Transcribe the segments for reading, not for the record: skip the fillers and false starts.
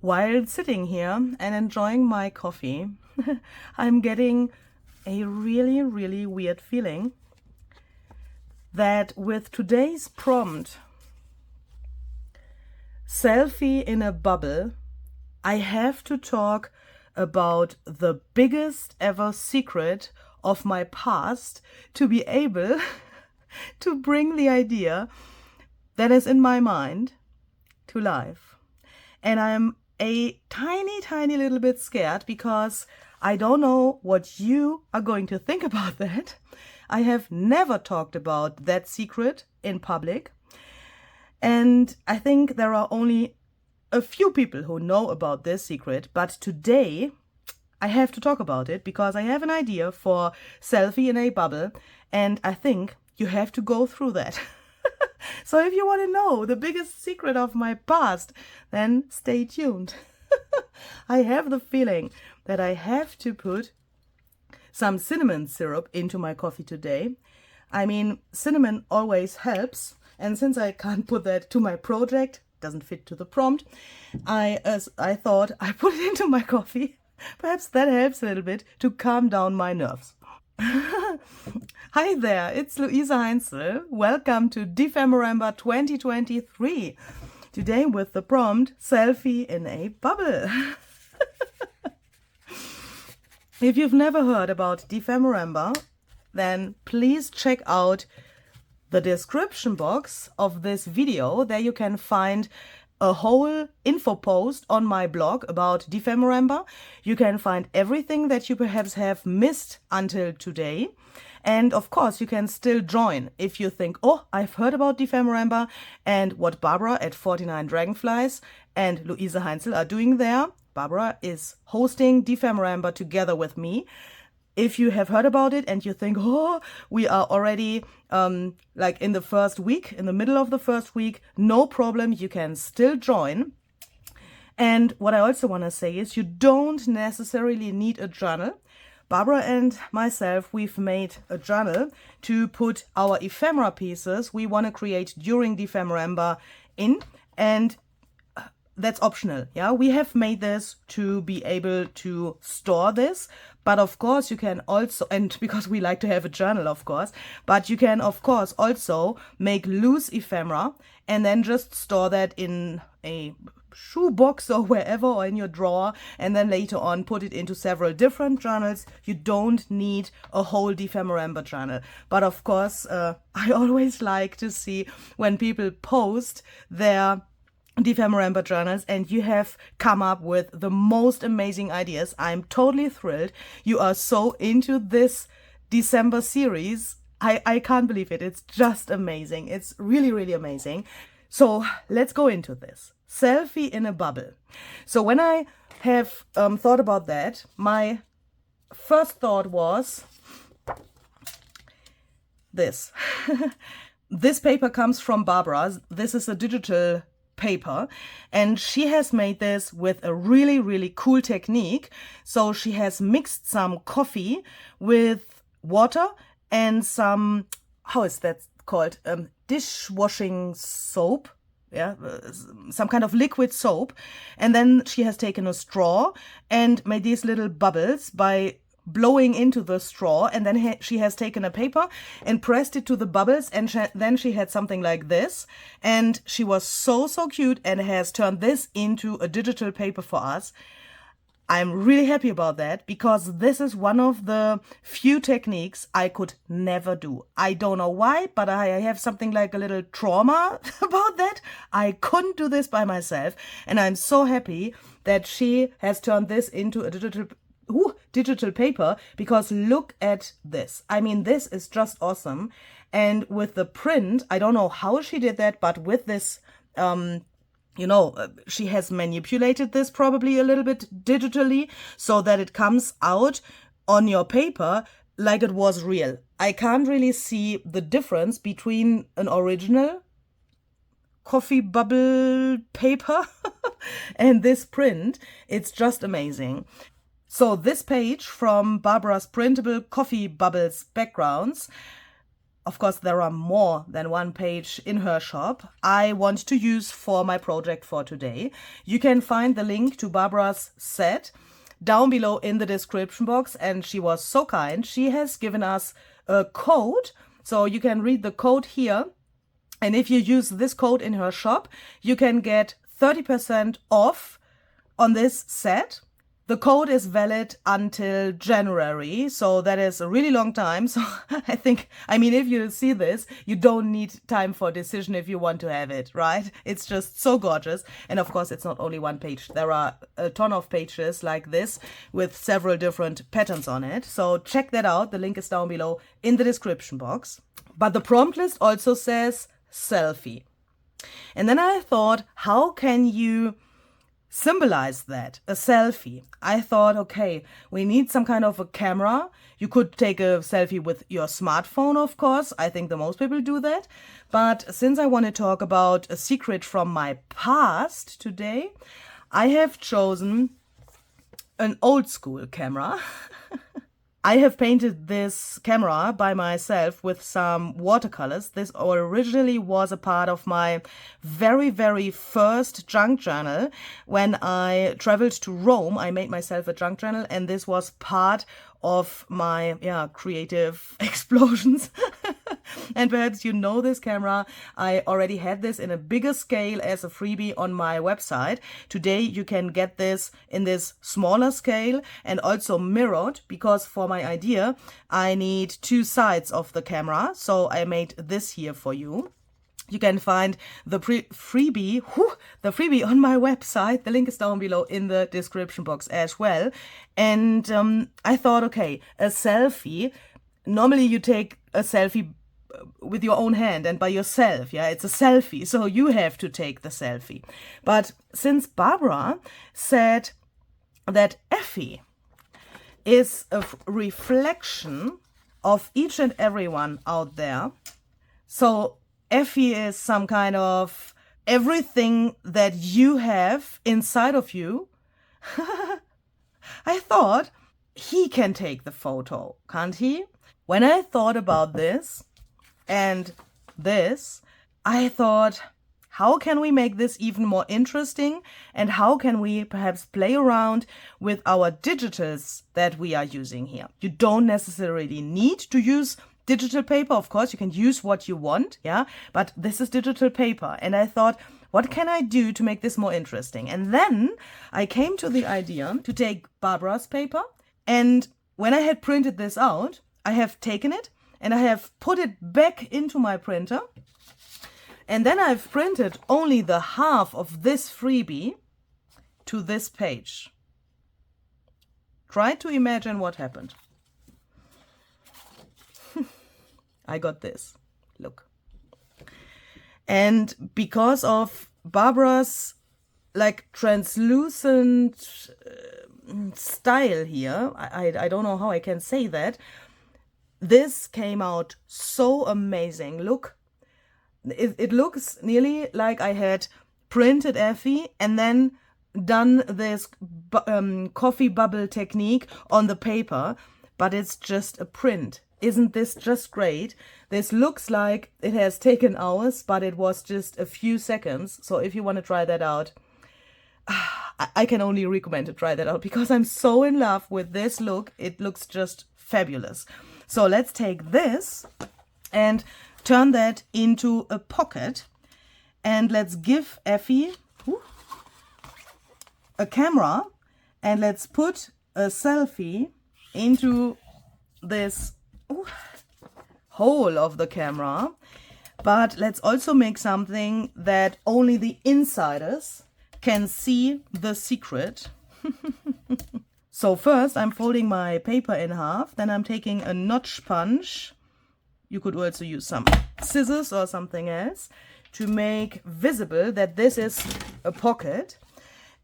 while sitting here and enjoying my coffee, I'm getting a really, really weird feeling that with today's prompt, Selfie in a Bubble, I have to talk about the biggest ever secret of my past to be able to bring the idea that is in my mind to life. And I'm a tiny, tiny little bit scared because I don't know what you are going to think about that. I have never talked about that secret in public. And I think there are only a few people who know about this secret, but today I have to talk about it because I have an idea for Selfie in a Bubble, and I think you have to go through that. So if you want to know the biggest secret of my past, then stay tuned. I have the feeling that I have to put some cinnamon syrup into my coffee today. I mean, cinnamon always helps, and since I can't put that to my project, doesn't fit to the prompt, I thought I put it into my coffee. Perhaps that helps a little bit to calm down my nerves. Hi there, it's Luise Heinzel. Welcome to Dephemerember 2023. Today with the prompt, Selfie in a Bubble. If you've never heard about Dephemerember, then please check out the description box of this video. There you can find a whole info post on my blog about Dephemerember. You can find everything that you perhaps have missed until today. And of course, you can still join if you think, oh, I've heard about Dephemerember and what Barbara at 49 Dragonflies and Luise Heinzel are doing there. Barbara is hosting Dephemerember together with me. If you have heard about it and you think, oh, we are already like in the first week, in the middle of the first week, no problem, you can still join. And what I also want to say is you don't necessarily need a journal. Barbara and myself, we've made a journal to put our ephemera pieces we want to create during Dephemerember in, and that's optional. Yeah, we have made this to be able to store this, but of course you can also, and because we like to have a journal, of course, but you can of course also make loose ephemera and then just store that in a shoebox or wherever, or in your drawer, and then later on put it into several different journals. You don't need a whole Dephemerember journal. But of course, I always like to see when people post their Dephemerember journals and you have come up with the most amazing ideas. I'm totally thrilled. You are so into this December series. I can't believe it. It's just amazing. It's really, really amazing. So let's go into this. Selfie in a Bubble. So when I have thought about that, my first thought was this. This paper comes from Barbara. This is a digital paper, and she has made this with a really, really cool technique. So she has mixed some coffee with water and some, how is that called, dishwashing soap, yeah, some kind of liquid soap, and then she has taken a straw and made these little bubbles by blowing into the straw, and then she has taken a paper and pressed it to the bubbles, and then she had something like this, and she was so cute and has turned this into a digital paper for us. I'm really happy about that because this is one of the few techniques I could never do. I don't know why, but I have something like a little trauma about that. I couldn't do this by myself, and I'm so happy that she has turned this into a digital paper, because look at this. I mean, this is just awesome. And with the print, I don't know how she did that, but with this, she has manipulated this probably a little bit digitally so that it comes out on your paper like it was real. I can't really see the difference between an original coffee bubble paper and this print. It's just amazing. So this page from Barbara's printable coffee bubbles backgrounds of course, there are more than one page in her shop, I want to use for my project for today. You can find the link to Barbara's set down below in the description box, and she was so kind. She has given us a code, so you can read the code here, and if you use this code in her shop, you can get 30% off on this set. The code is valid until January, so that is a really long time. So I mean, if you see this, you don't need time for decision if you want to have it, right? It's just so gorgeous. And of course, it's not only one page. There are a ton of pages like this with several different patterns on it. So check that out. The link is down below in the description box. But the prompt list also says selfie. And then I thought, how can you symbolize that, a selfie? I thought, okay, we need some kind of a camera. You could take a selfie with your smartphone, of course. I think the most people do that. But since I want to talk about a secret from my past today, I have chosen an old school camera. I have painted this camera by myself with some watercolors. This originally was a part of my very, very first junk journal. When I traveled to Rome, I made myself a junk journal, and this was part of my creative explosions. And perhaps you know this camera. I already had this in a bigger scale as a freebie on my website. Today you can get this in this smaller scale and also mirrored, because for my idea I need two sides of the camera. So I made this here for you. You can find the freebie on my website. The link is down below in the description box as well. And I thought, okay, a selfie. Normally you take a selfie with your own hand and by yourself. Yeah, it's a selfie. So you have to take the selfie. But since Barbara said that Effie is a reflection of each and everyone out there, so Effie is some kind of everything that you have inside of you, I thought he can take the photo, can't he? When I thought about this and this, I thought, how can we make this even more interesting? And how can we perhaps play around with our digitals that we are using here? You don't necessarily need to use digital paper. Of course, you can use what you want, yeah, but this is digital paper. And I thought, what can I do to make this more interesting? And then I came to the idea to take Barbara's paper. And when I had printed this out, I have taken it and I have put it back into my printer. And then I've printed only the half of this freebie to this page. Try to imagine what happened. I got this. Look. And because of Barbara's like translucent style here, I don't know how I can say that, this came out so amazing. Look, it looks nearly like I had printed Effie and then done this coffee bubble technique on the paper, but it's just a print. Isn't this just great? This looks like it has taken hours, but it was just a few seconds. So if you want to try that out, I can only recommend to try that out because I'm so in love with this look. It looks just fabulous. So let's take this and turn that into a pocket. And let's give Effie a camera and let's put a selfie into this hole of the camera. But let's also make something that only the insiders can see the secret. So first I'm folding my paper in half, then I'm taking a notch punch. You could also use some scissors or something else to make visible that this is a pocket.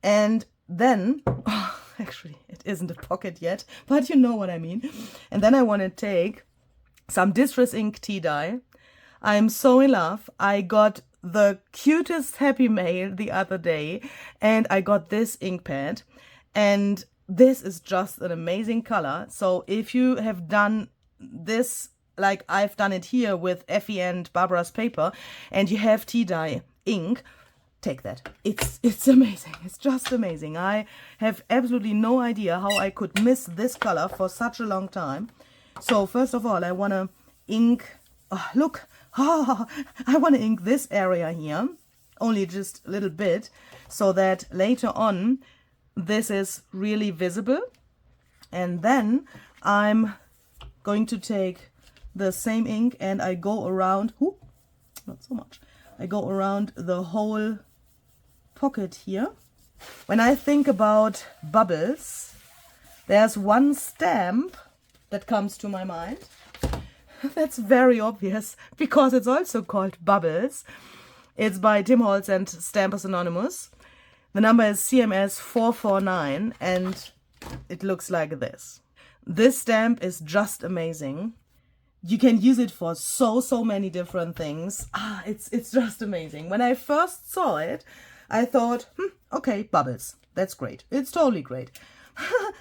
And then, actually it isn't a pocket yet, but you know what I mean. And then I want to take some Distress Ink tea dye. I'm so in love. I got the cutest happy mail the other day and I got this ink pad, and this is just an amazing color. So if you have done this like I've done it here with Effie and Barbara's paper, and you have tea dye ink, take that. It's amazing. It's just amazing. I have absolutely no idea how I could miss this color for such a long time. So first of all, I want to ink, oh, look, oh, I want to ink this area here, only just a little bit, so that later on this is really visible. And then I'm going to take the same ink and I go around, not so much, I go around the whole pocket here. When I think about bubbles, there's one stamp that comes to my mind. That's very obvious because it's also called Bubbles. It's by Tim Holtz and Stampers Anonymous. The number is CMS 449 and it looks like this. This stamp is just amazing. You can use it for so many different things. It's just amazing. When I first saw it, I thought, okay, bubbles. That's great. It's totally great.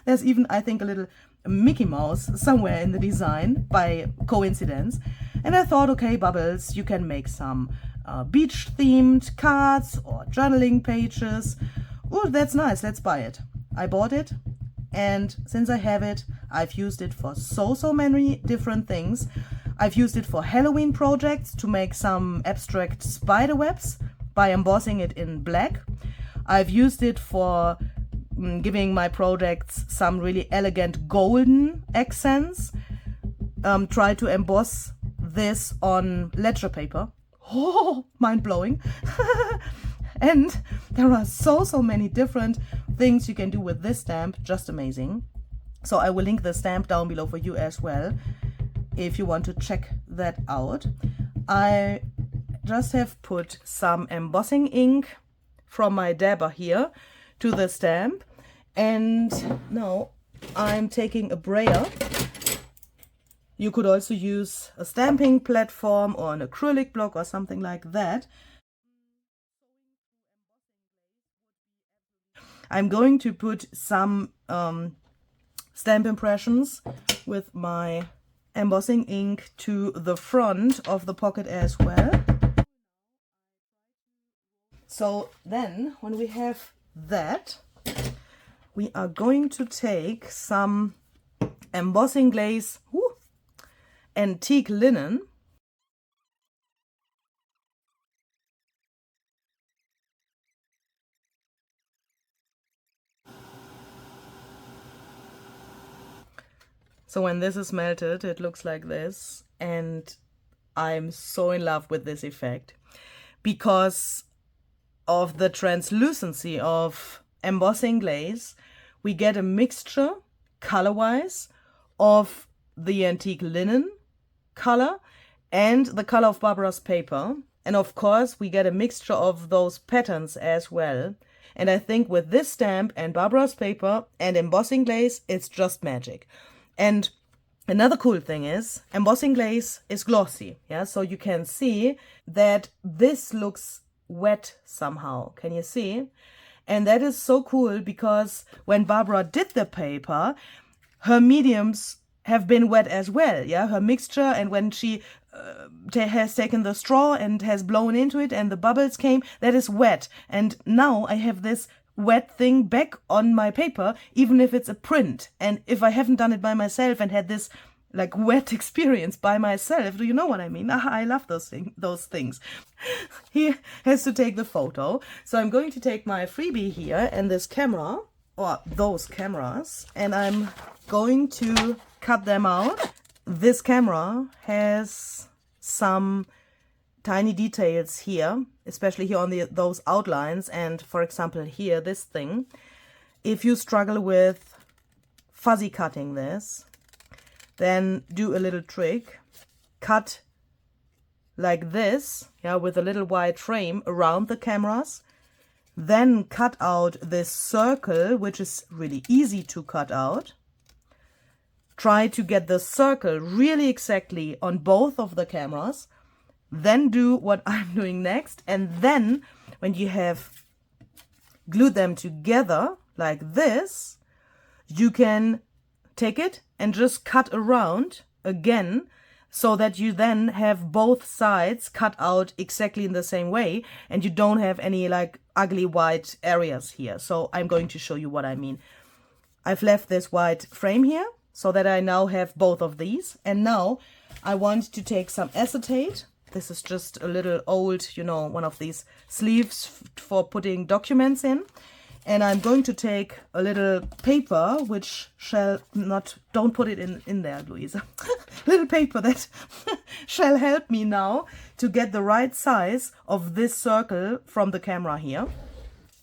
There's even, I think, a little Mickey Mouse somewhere in the design by coincidence. And I thought, okay, bubbles, you can make some beach-themed cards or journaling pages. Oh, that's nice. Let's buy it. I bought it. And since I have it, I've used it for so many different things. I've used it for Halloween projects to make some abstract spider webs by embossing it in black. I've used it for giving my projects some really elegant golden accents. Try to emboss this on ledger paper. Oh, mind-blowing. And there are so many different things you can do with this stamp. Just amazing. So I will link the stamp down below for you as well, if you want to check that out. I just have put some embossing ink from my dabber here to the stamp. And now I'm taking a brayer. You could also use a stamping platform or an acrylic block or something like that. I'm going to put some stamp impressions with my embossing ink to the front of the pocket as well. So then, when we have that, we are going to take some embossing glaze, antique linen, so when this is melted, it looks like this, and I'm so in love with this effect because of the translucency of embossing glaze. We get a mixture color-wise of the antique linen color and the color of Barbara's paper, and of course we get a mixture of those patterns as well. And I think with this stamp and Barbara's paper and embossing glaze, it's just magic. And another cool thing is embossing glaze is glossy, yeah, so you can see that this looks wet somehow. Can you see? And that is so cool because when Barbara did the paper, her mediums have been wet as well, yeah, her mixture. And when she has taken the straw and has blown into it and the bubbles came, that is wet. And now I have this wet thing back on my paper, even if it's a print. And if I haven't done it by myself and had this like wet experience by myself, do you know what I mean? I love those things. He has to take the photo. So I'm going to take my freebie here and this camera, or those cameras, and I'm going to cut them out. This camera has some tiny details here, especially here on those outlines, and for example here, this thing. If you struggle with fuzzy cutting this, then do a little trick. Cut like this, yeah, with a little white frame around the cameras. Then cut out this circle, which is really easy to cut out. Try to get the circle really exactly on both of the cameras. Then do what I'm doing next. And then when you have glued them together like this, you can take it and just cut around again so that you then have both sides cut out exactly in the same way and you don't have any like ugly white areas here. So I'm going to show you what I mean. I've left this white frame here so that I now have both of these. And now I want to take some acetate. This is just a little old, you know, one of these sleeves for putting documents in. And I'm going to take a little paper, which shall not, don't put it in there, Louisa. Little paper that shall help me now to get the right size of this circle from the camera here.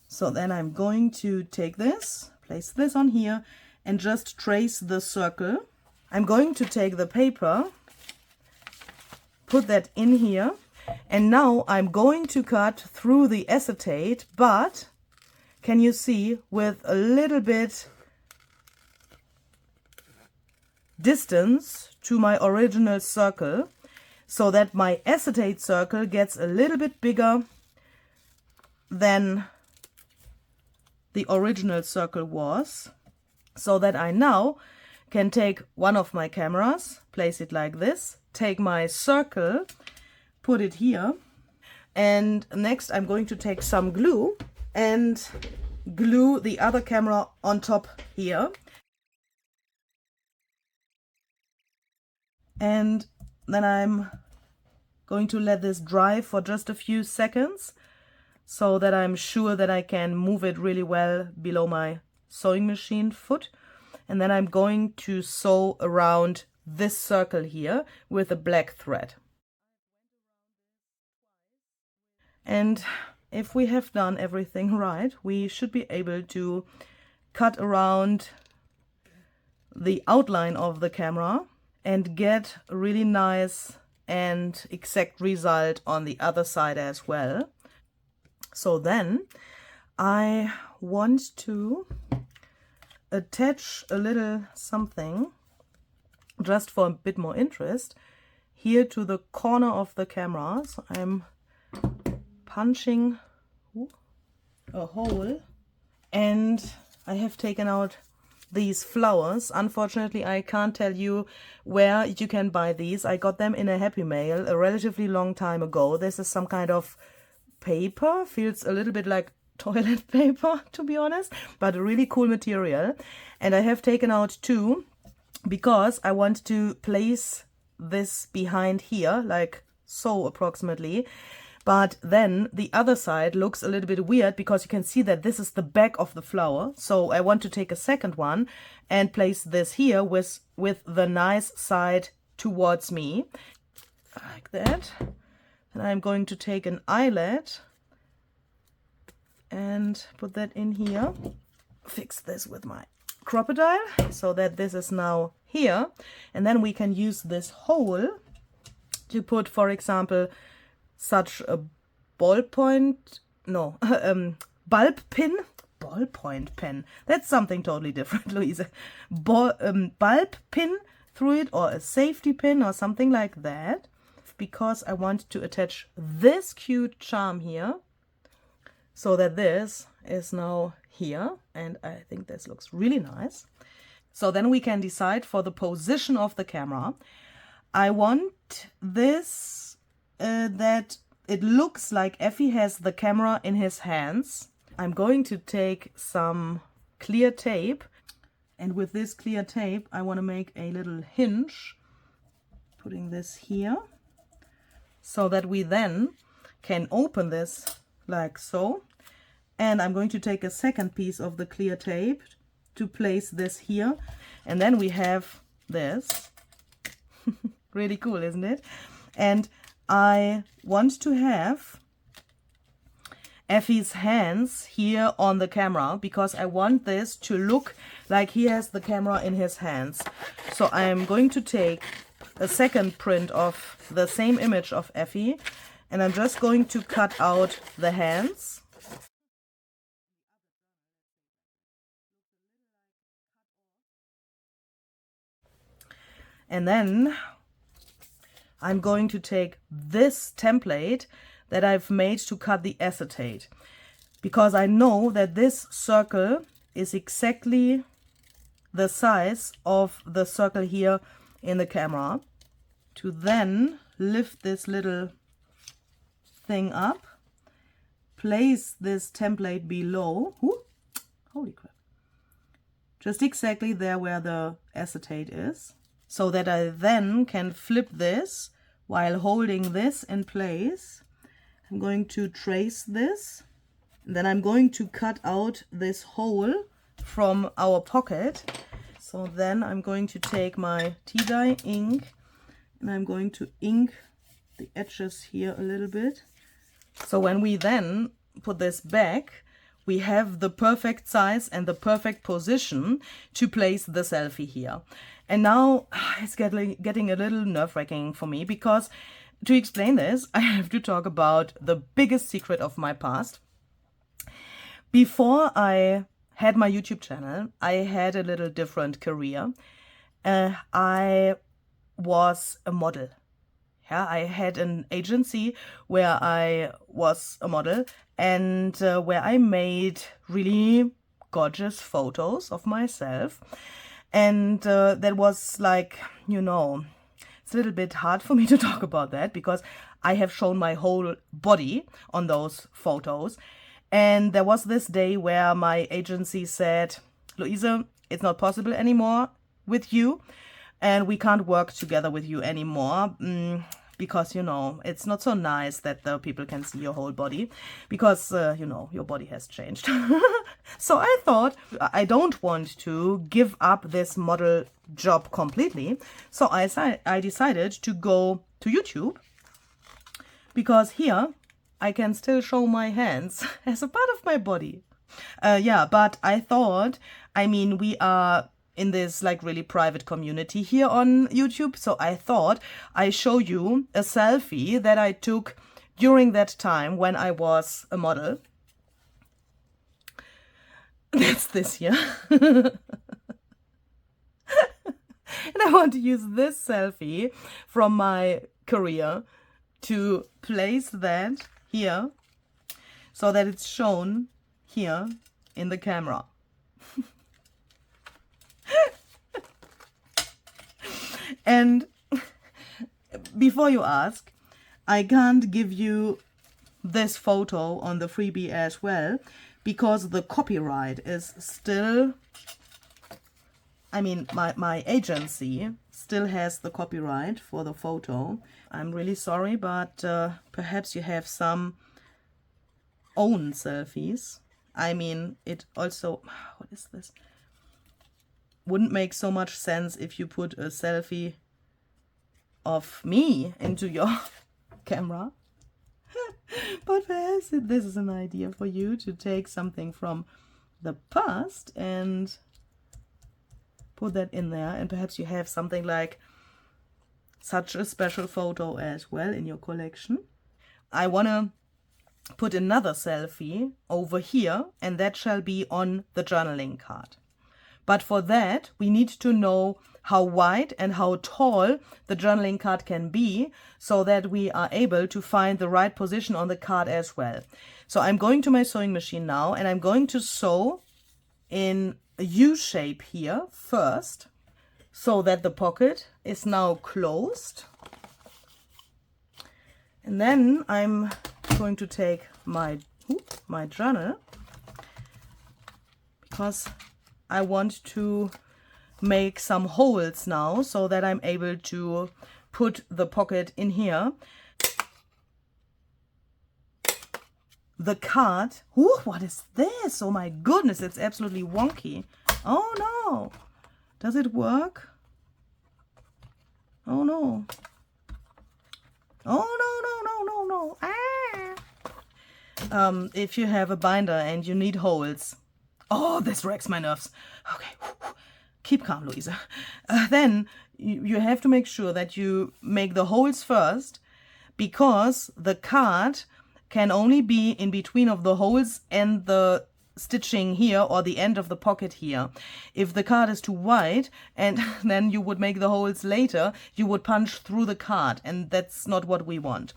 So then I'm going to take this, place this on here, and just trace the circle. I'm going to take the paper, put that in here, and now I'm going to cut through the acetate, but can you see, with a little bit distance to my original circle, so that my acetate circle gets a little bit bigger than the original circle was, so that I now can take one of my cameras, place it like this, take my circle, put it here, and next I'm going to take some glue and glue the other camera on top here. And then I'm going to let this dry for just a few seconds so that I'm sure that I can move it really well below my sewing machine foot. And then I'm going to sew around this circle here with a black thread. And if we have done everything right, we should be able to cut around the outline of the camera and get a really nice and exact result on the other side as well. So then I want to attach a little something, just for a bit more interest, here to the corner of the camera. So I'm punching a hole, and I have taken out these flowers. Unfortunately, I can't tell you where you can buy these. I got them in a Happy Mail a relatively long time ago. This is some kind of paper, feels a little bit like toilet paper, to be honest, but a really cool material. And I have taken out two because I want to place this behind here, like so approximately. But then the other side looks a little bit weird because you can see that this is the back of the flower. So I want to take a second one and place this here with the nice side towards me, like that. And I'm going to take an eyelet and put that in here. Fix this with my crocodile so that this is now here. And then we can use this hole to put, for example, such a bulb pen, ballpoint pen. That's something totally different, Louisa. Bulb pin through it, or a safety pin or something like that, because I want to attach this cute charm here so that this is now here, and I think this looks really nice. So then we can decide for the position of the camera. I want this that it looks like Effie has the camera in his hands. I'm going to take some clear tape, and with this clear tape I want to make a little hinge, putting this here, so that we then can open this like so. And I'm going to take a second piece of the clear tape to place this here, and then we have this. Really cool, isn't it? And I want to have Effie's hands here on the camera because I want this to look like he has the camera in his hands. So I am going to take a second print of the same image of Effie, and I'm just going to cut out the hands. And then I'm going to take this template that I've made to cut the acetate, because I know that this circle is exactly the size of the circle here in the camera. to then lift this little thing up, place this template below. Ooh, holy crap. Just exactly there where the acetate is, so that I then can flip this while holding this in place. I'm going to trace this, and then I'm going to cut out this hole from our pocket. So then I'm going to take my tea dye ink and I'm going to ink the edges here a little bit. So when we then put this back, we have the perfect size and the perfect position to place the selfie here. And now it's getting a little nerve-wracking for me, because to explain this, I have to talk about the biggest secret of my past. Before I had my YouTube channel, I had a little different career. I was a model. Yeah, I had an agency where I was a model, and where I made really gorgeous photos of myself. And that was like, you know, it's a little bit hard for me to talk about that, because I have shown my whole body on those photos. And there was this day where my agency said, Louise, it's not possible anymore with you, and we can't work together with you anymore. Because, you know, it's not so nice that the people can see your whole body, because, you know, your body has changed. So I thought, I don't want to give up this model job completely. So I decided to go to YouTube, because here I can still show my hands as a part of my body. Yeah, but I thought, I mean, we are in this like really private community here on YouTube. So I thought I show you a selfie that I took during that time when I was a model. That's this here. And I want to use this selfie from my career to place that here so that it's shown here in the camera. And before you ask, I can't give you this photo on the freebie as well, because the copyright is still, I mean, my agency still has the copyright for the photo. I'm really sorry, but perhaps you have some own selfies. I mean, it also, what is this? Wouldn't make so much sense if you put a selfie of me into your camera. But perhaps this is an idea for you to take something from the past and put that in there. And perhaps you have something like such a special photo as well in your collection. I want to put another selfie over here, and that shall be on the journaling card. But for that, we need to know how wide and how tall the journaling card can be, so that we are able to find the right position on the card as well. So I'm going to my sewing machine now, and I'm going to sew in a U shape here first, so that the pocket is now closed. And then I'm going to take my journal, because I want to make some holes now so that I'm able to put the pocket in here. The card, what is this? Oh my goodness, it's absolutely wonky. Oh no, does it work? Oh no. Oh no. If you have a binder and you need holes. Oh, this wrecks my nerves. Okay, keep calm, Louisa. Then you have to make sure that you make the holes first, because the card can only be in between of the holes and the stitching here, or the end of the pocket here. If the card is too wide and then you would make the holes later, you would punch through the card, and that's not what we want.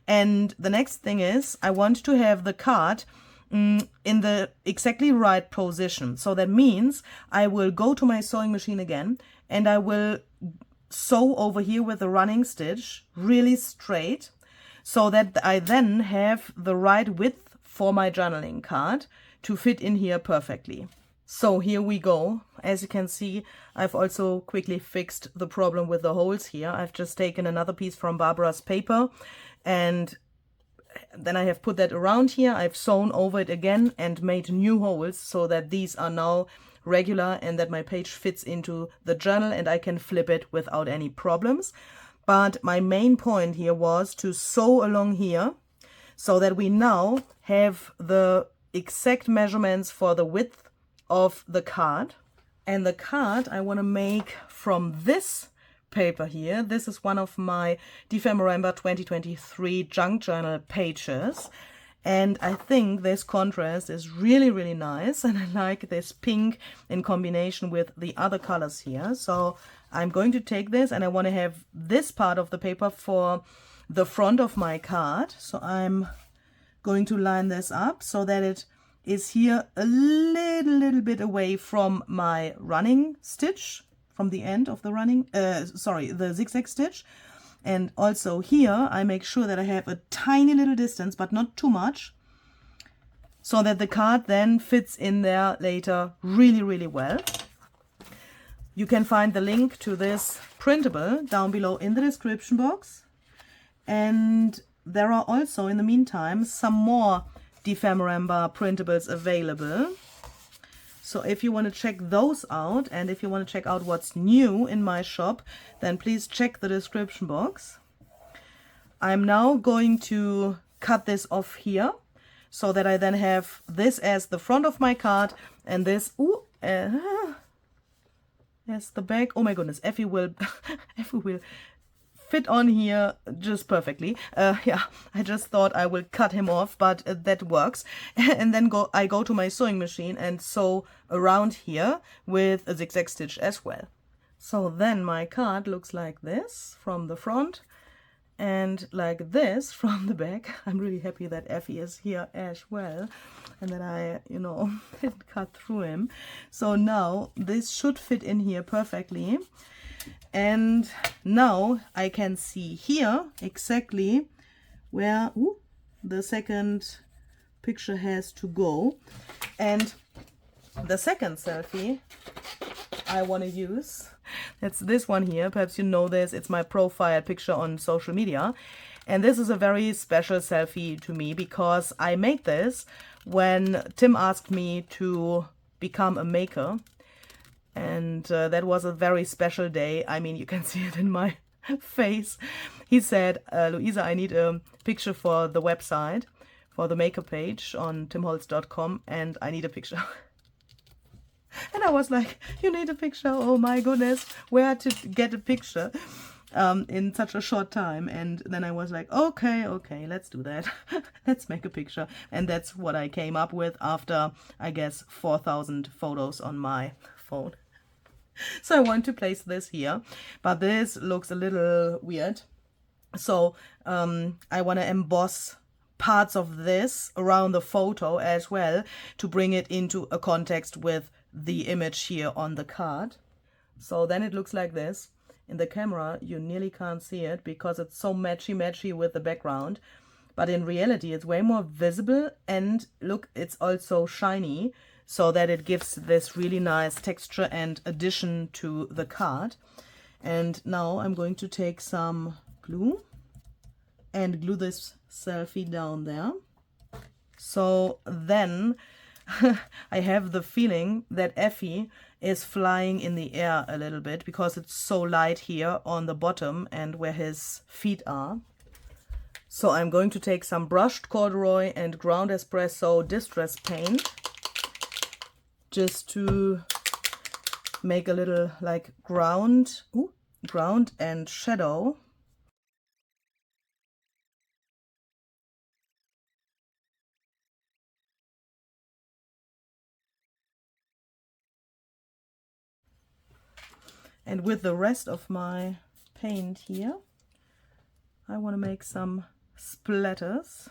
And the next thing is, I want to have the card in the exactly right position. So that means I will go to my sewing machine again, and I will sew over here with the running stitch really straight, so that I then have the right width for my journaling card to fit in here perfectly. So here we go. As you can see, I've also quickly fixed the problem with the holes here. I've just taken another piece from Barbara's paper, and then I have put that around here. I've sewn over it again and made new holes so that these are now regular and that my page fits into the journal and I can flip it without any problems. But my main point here was to sew along here so that we now have the exact measurements for the width of the card. And the card I want to make from this paper here. This is one of my Dephemerember 2023 junk journal pages. And I think this contrast is really, really nice. And I like this pink in combination with the other colors here. So I'm going to take this and I want to have this part of the paper for the front of my card. So I'm going to line this up so that it is here a little bit away from my running stitch, from the end of the running, the zigzag stitch. And also here I make sure that I have a tiny little distance, but not too much, so that the card then fits in there later really, really well. You can find the link to this printable down below in the description box. And there are also, in the meantime, some more Dephemerember printables available. So if you want to check those out, and if you want to check out what's new in my shop, then please check the description box. I'm now going to cut this off here so that I then have this as the front of my card and this as the back. Oh my goodness, Effie will fit on here just perfectly. Yeah, I just thought I will cut him off, but that works. And then I go to my sewing machine and sew around here with a zigzag stitch as well. So then my card looks like this from the front and like this from the back. I'm really happy that Effie is here as well and that I, didn't cut through him. So now this should fit in here perfectly. And now I can see here exactly where the second picture has to go. And the second selfie I want to use, that's this one here. Perhaps you know this. It's my profile picture on social media. And this is a very special selfie to me because I made this when Tim asked me to become a maker. And that was a very special day. I mean, you can see it in my face. He said, Luisa, I need a picture for the website, for the maker page on timholtz.com, and I need a picture. And I was like, you need a picture? Oh my goodness, where to get a picture in such a short time? And then I was like, okay, let's do that. Let's make a picture. And that's what I came up with after, I guess, 4,000 photos on my phone. So I want to place this here, but this looks a little weird. So I want to emboss parts of this around the photo as well to bring it into a context with the image here on the card. So then it looks like this. In the camera you nearly can't see it because it's so matchy with the background, but in reality it's way more visible, and look, it's also shiny, so that it gives this really nice texture and addition to the card. And now I'm going to take some glue and glue this selfie down there. So then I have the feeling that Effie is flying in the air a little bit because it's so light here on the bottom and where his feet are. So I'm going to take some brushed corduroy and ground espresso distress paint just to make a little like ground and shadow. And with the rest of my paint here, I want to make some splatters.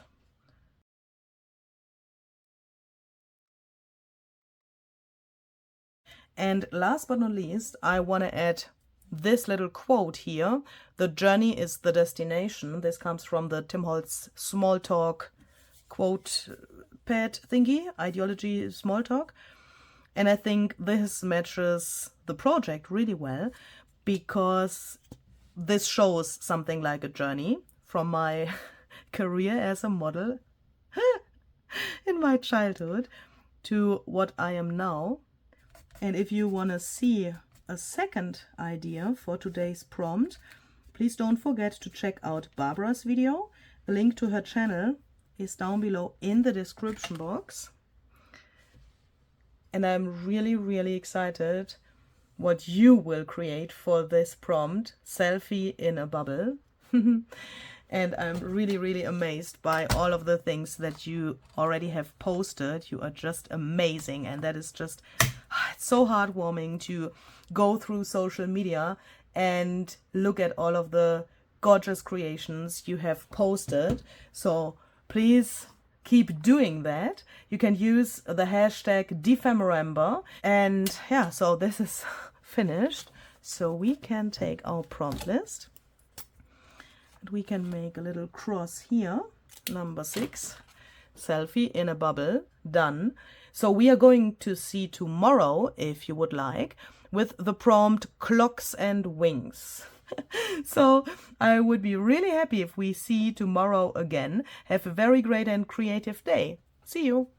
And last but not least, I want to add this little quote here, "The journey is the destination." This comes from the Tim Holtz small talk quote pad thingy, ideology small talk. And I think this matches the project really well, because this shows something like a journey from my career as a model in my childhood to what I am now. And if you want to see a second idea for today's prompt, please don't forget to check out Barbara's video. A link to her channel is down below in the description box. And I'm really, really excited what you will create for this prompt, selfie in a bubble. And I'm really, really amazed by all of the things that you already have posted. You are just amazing. And that is just, it's so heartwarming to go through social media and look at all of the gorgeous creations you have posted. So please keep doing that. You can use the hashtag Dephemerember. And yeah, so this is finished. So we can take our prompt list. And we can make a little cross here. Number 6. Selfie in a bubble. Done. So we are going to see tomorrow, if you would like, with the prompt clocks and wings. So I would be really happy if we see tomorrow again. Have a very great and creative day. See you.